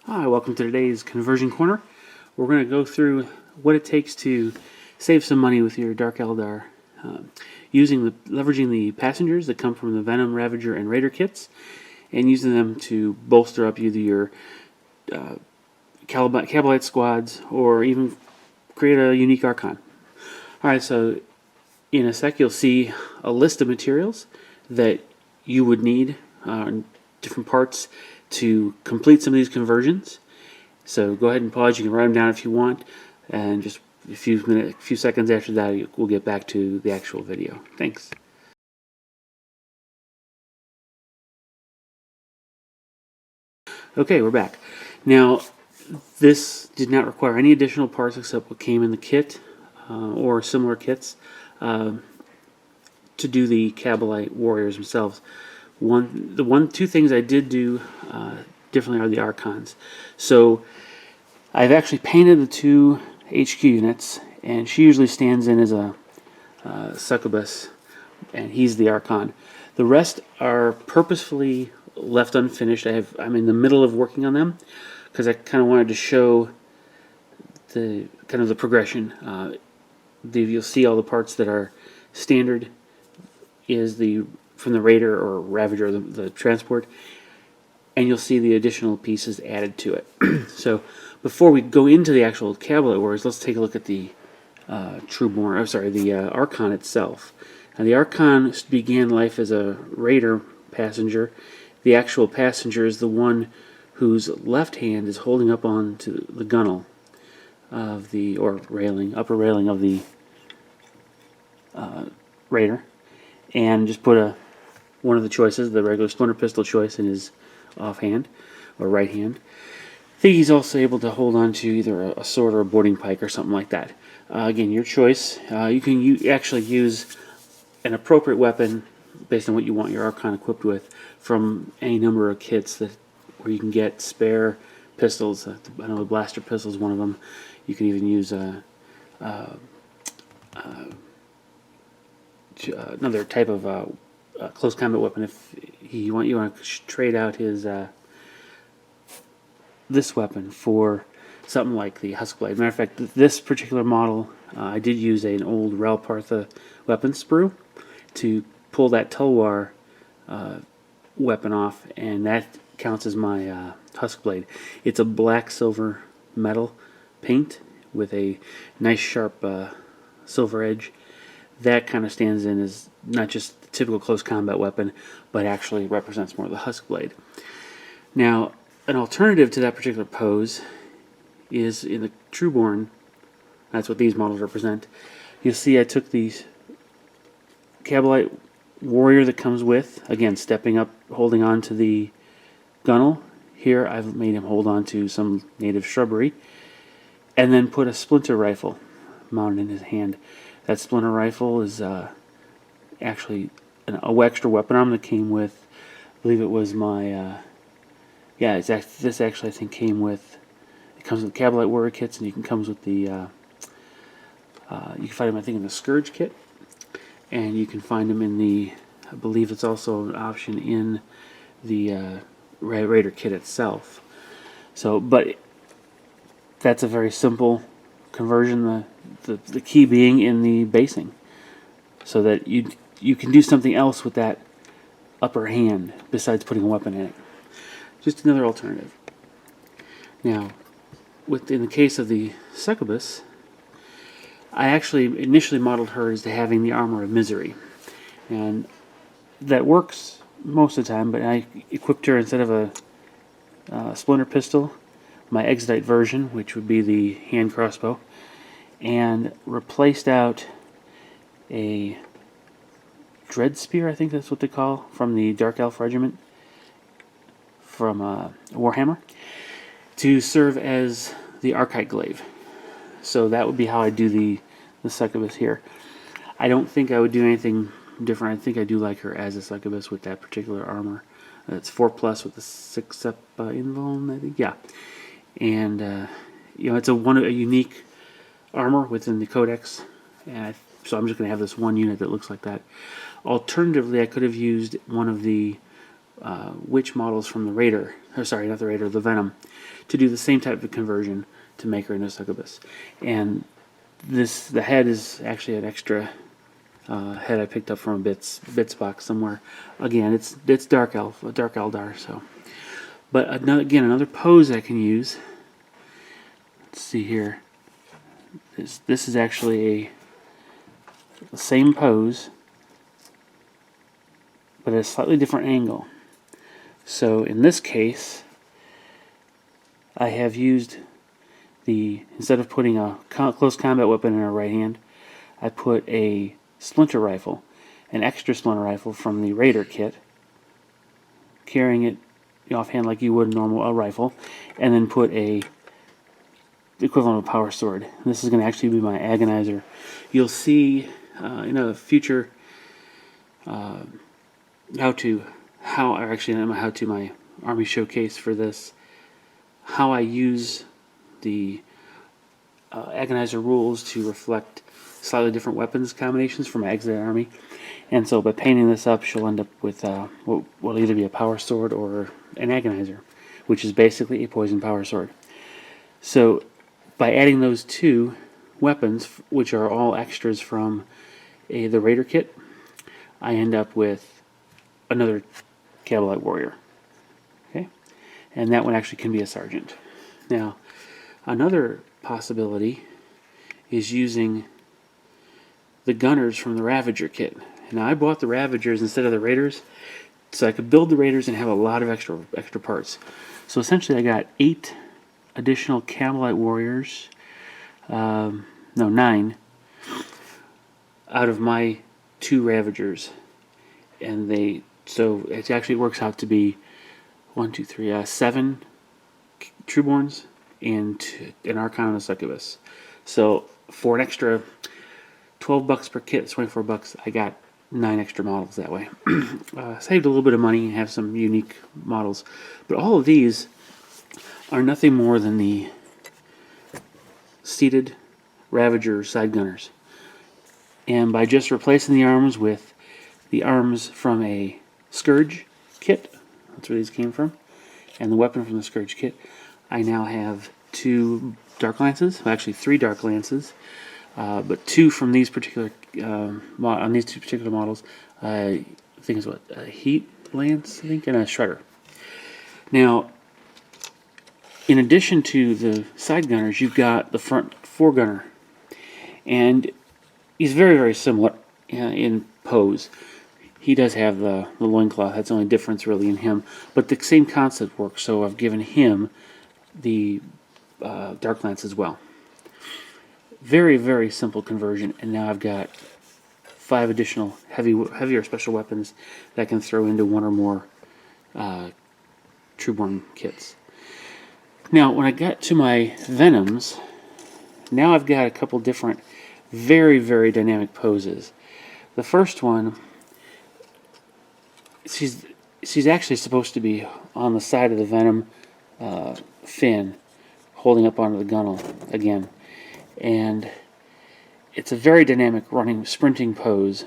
Hi, welcome to today's Conversion Corner. We're going to go through what it takes to save some money with your Dark Eldar, leveraging the passengers that come from the Venom, Ravager, and Raider kits, and using them to bolster up either your Cabalite squads or even create a unique Archon. Alright, so in a sec you'll see a list of materials that you would need, different parts to complete some of these conversions. So go ahead and pause. You can write them down if you want, and just a few seconds after that, we'll get back to the actual video. Thanks. Okay, we're back. Now, this did not require any additional parts except what came in the kit or similar kits to do the Cabalite warriors themselves. Two things I did do differently are the Archons. So I've actually painted the two HQ units, and she usually stands in as a succubus, and he's the Archon. The rest are purposefully left unfinished. I'm in the middle of working on them because I kind of wanted to show the progression. You'll see all the parts that are standard is from the Raider or Ravager, the transport, and you'll see the additional pieces added to it. So before we go into the actual Cabalite Warriors, let's take a look at the the Archon itself. Now, the Archon began life as a Raider passenger. The actual passenger is the one whose left hand is holding up onto the gunnel of upper railing of the Raider, and just put one of the choices, the regular splinter pistol choice, in his offhand or right hand. I think he's also able to hold on to either a sword or a boarding pike or something like that. Again, your choice. You can actually use an appropriate weapon based on what you want your Archon equipped with from any number of kits where you can get spare pistols. I know the blaster pistol is one of them. You can even use another type of close combat weapon if you want to trade out his this weapon for something like the Huskblade. Matter of fact, this particular model, I did use an old Ralpartha weapon sprue to pull that Tulwar weapon off, and that counts as my Huskblade. It's a black silver metal paint with a nice sharp silver edge. That kind of stands in as not just the typical close combat weapon, but actually represents more of the Huskblade. Now, an alternative to that particular pose is in the Trueborn. That's what these models represent. You'll see I took the Cabalite warrior that comes with, again, stepping up, holding on to the gunnel. Here I've made him hold on to some native shrubbery, and then put a splinter rifle mounted in his hand. That splinter rifle is actually an extra weapon arm that came with, I believe it was my, this actually I think came with, it comes with the Cabalite warrior kits, and you can find them I think in the Scourge kit, and you can find them in the, I believe it's also an option in the Raider kit itself. So, but that's a very simple conversion, the key being in the basing, so that you can do something else with that upper hand besides putting a weapon in it. Just another alternative. Now, in the case of the succubus, I actually initially modeled her as having the armor of misery, and that works most of the time, but I equipped her, instead of a splinter pistol, my Exodite version, which would be the hand crossbow, and replaced out a dread spear, I think that's what they call, from the Dark Elf Regiment from Warhammer, to serve as the Archite glaive. So that would be how I do the succubus here. I don't think I would do anything different. I think I do like her as a succubus with that particular armor. It's 4+ with the 6-up invuln, I think. Yeah, and it's a unique armor within the Codex, and so I'm just going to have this one unit that looks like that. Alternatively, I could have used one of the witch models from the Raider, or sorry, not the Raider, the Venom, to do the same type of conversion to make her into a succubus. And the head is actually an extra head I picked up from a bits box somewhere. Again, it's dark elf, a dark Eldar. So, but another pose I can use. Let's see here. This is actually the same pose, but at a slightly different angle. So in this case, I have used instead of putting a close combat weapon in her right hand, I put a splinter rifle, an extra splinter rifle from the Raider kit, carrying it offhand like you would a normal rifle, and then put the equivalent of a power sword. This is going to actually be my agonizer. You'll see in a future my army showcase for this, how I use the agonizer rules to reflect slightly different weapons combinations for my auxiliary army. And so by painting this up, she'll end up with what will either be a power sword or an agonizer, which is basically a poison power sword. So by adding those two weapons, which are all extras from the Raider kit, I end up with another Cabalite warrior. Okay, and that one actually can be a sergeant. Now, another possibility is using the gunners from the Ravager kit. Now, I bought the Ravagers instead of the Raiders, so I could build the Raiders and have a lot of extra parts. So essentially, I got 8 additional Cabalite warriors. 9 out of my 2 Ravagers, and so it actually works out to be 7 Trueborns and an Archon and a Succubus. So for an extra $12 per kit, $24, I got 9 extra models that way. Saved a little bit of money and have some unique models, but all of these are nothing more than the seated Ravager side gunners. And by just replacing the arms with the arms from a Scourge kit, that's where these came from, and the weapon from the Scourge kit, I now have 2 Dark Lances, well, actually 3 Dark Lances, but 2 from these particular, on these 2 particular models, I think it's a Heat Lance, I think, and a Shredder. Now, in addition to the side gunners, you've got the front 4-gunner, and he's very, very similar in pose. He does have the loincloth. That's the only difference really in him. But the same concept works, so I've given him the Dark Lance as well. Very, very simple conversion, and now I've got 5 additional heavier special weapons that I can throw into 1 or more Trueborn kits. Now, when I got to my Venoms, now I've got a couple different very, very dynamic poses. The first one, she's actually supposed to be on the side of the Venom fin, holding up onto the gunnel again. And it's a very dynamic sprinting pose.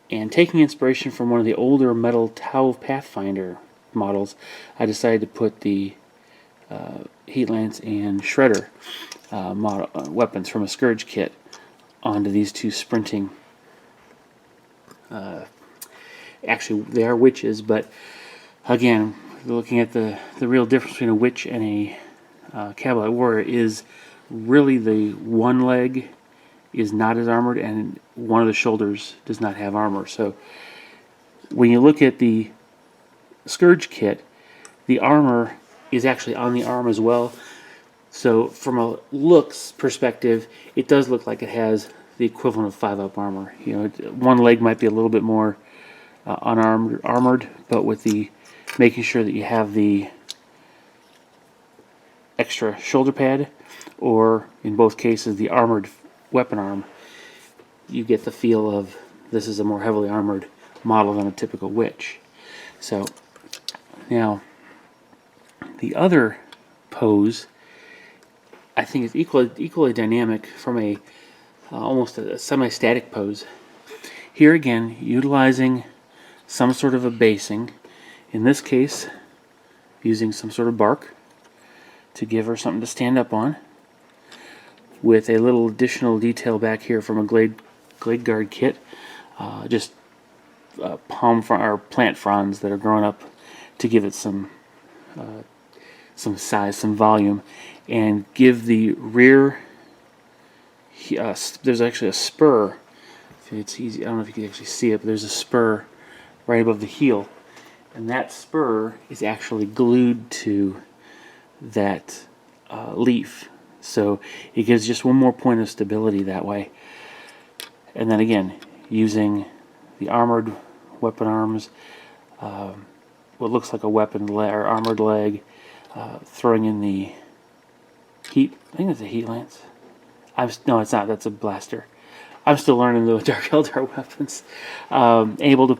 And taking inspiration from one of the older metal Tau Pathfinder models, I decided to put the Heat Lance and Shredder weapons from a Scourge kit onto these 2 sprinting. Actually, they are witches, but again, looking at the real difference between a witch and a Cabalite warrior is really the one leg is not as armored and one of the shoulders does not have armor. So when you look at the Scourge kit, the armor is actually on the arm as well. So from a looks perspective, it does look like it has the equivalent of 5-up armor. You know, one leg might be a little bit more armored, but with the making sure that you have the extra shoulder pad, or in both cases the armored weapon arm, you get the feel of this is a more heavily armored model than a typical witch. So now the other pose I think is equally dynamic from a almost a semi-static pose. Here again, utilizing some sort of a basing, In this case, using some sort of bark to give her something to stand up on, with a little additional detail back here from a Glade Guard kit, just palm frond or plant fronds that are growing up to give it some size, some volume, and give the rear. There's actually a spur. It's easy. I don't know if you can actually see it, but there's a spur right above the heel, and that spur is actually glued to that leaf. So it gives just one more point of stability that way. And then again, using the armored weapon arms, what looks like a weapon or armored leg, throwing in the heat. I think it's a heat lance. No, it's not. That's a blaster. I'm still learning the Dark Eldar weapons. Able to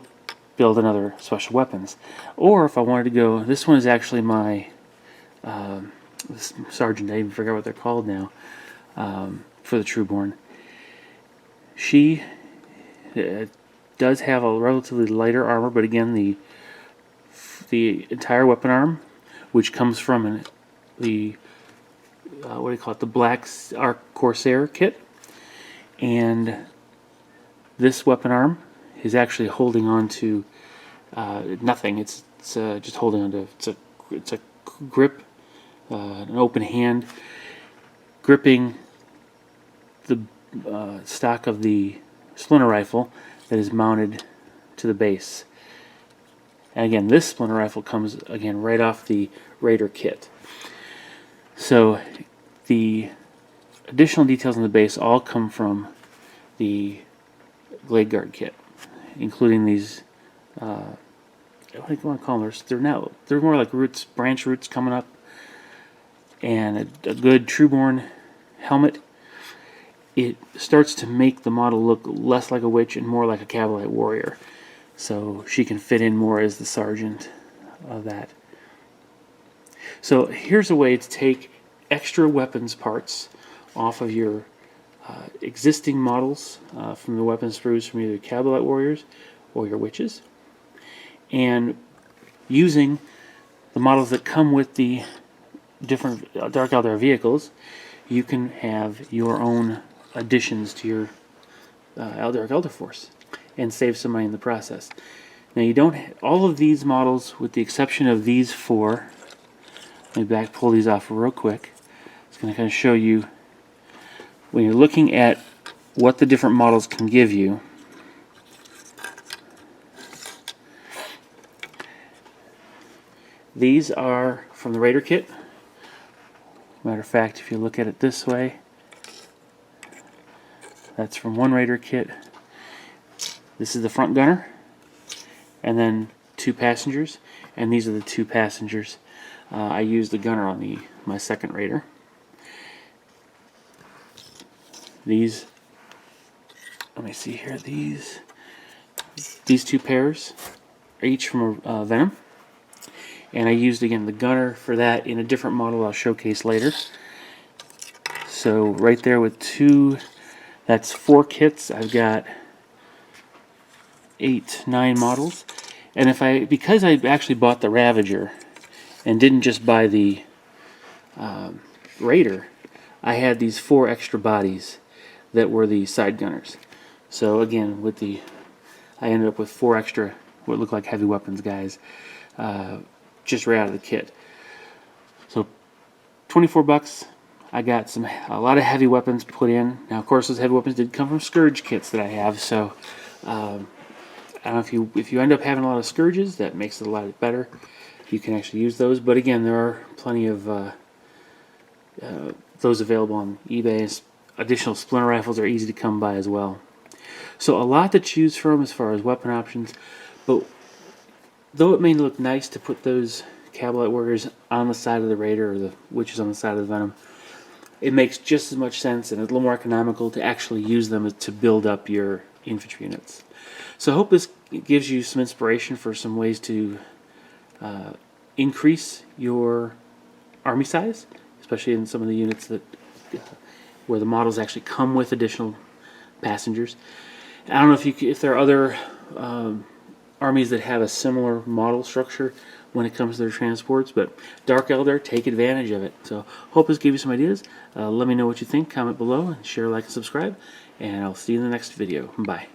build another special weapons, or if I wanted to go, this one is actually my sergeant. I even forgot what they're called now. For the Trueborn, she does have a relatively lighter armor, but again, the entire weapon arm, which comes from the what do you call it? The Black Arc Corsair kit, and this weapon arm is actually holding on to nothing. It's just holding on to it's a grip, an open hand, gripping the stock of the splinter rifle that is mounted to the base. And again, this splinter rifle comes again right off the Raider kit. So the additional details on the base all come from the Glade Guard kit, including these. What do you want to call them? They're more like roots, branch roots coming up, and a good Trueborn helmet. It starts to make the model look less like a witch and more like a Cavalite warrior, so she can fit in more as the sergeant of that. So here's a way to take extra weapons parts off of your existing models from the weapon sprues from either Cavalite warriors or your witches, and using the models that come with the different Dark Eldar vehicles, you can have your own additions to your Dark Eldar force and save some money in the process. Now you don't all of these models, with the exception of these four. Let me pull these off real quick. It's going to kind of show you when you're looking at what the different models can give you. These are from the Raider kit. Matter of fact, if you look at it this way, that's from one Raider kit. This is the front gunner, and then two passengers, and these are the two passengers. I used the gunner on my second Raider. These, let me see here, these two pairs are each from Venom. And I used, again, the gunner for that in a different model I'll showcase later. So right there with that's 4 kits. I've got 9 models. And because I actually bought the Ravager and didn't just buy the Raider, I had these 4 extra bodies that were the side gunners. So again, I ended up with 4 extra what look like heavy weapons guys. Just right out of the kit. So $24. I got a lot of heavy weapons put in. Now, of course, those heavy weapons did come from Scourge kits that I have. So I don't know if you end up having a lot of Scourges, that makes it a lot better. You can actually use those. But again, there are plenty of those available on eBay. Additional splinter rifles are easy to come by as well. So a lot to choose from as far as weapon options, but though it may look nice to put those Cavalite warriors on the side of the Raider or the witches on the side of the Venom, it makes just as much sense and a little more economical to actually use them to build up your infantry units. So I hope this gives you some inspiration for some ways to increase your army size, especially in some of the units that where the models actually come with additional passengers. I don't know if there are other armies that have a similar model structure when it comes to their transports, but Dark Eldar, take advantage of it. So hope this gave you some ideas. Let me know what you think, comment below, and share, like, and subscribe, and I'll see you in the next video. Bye.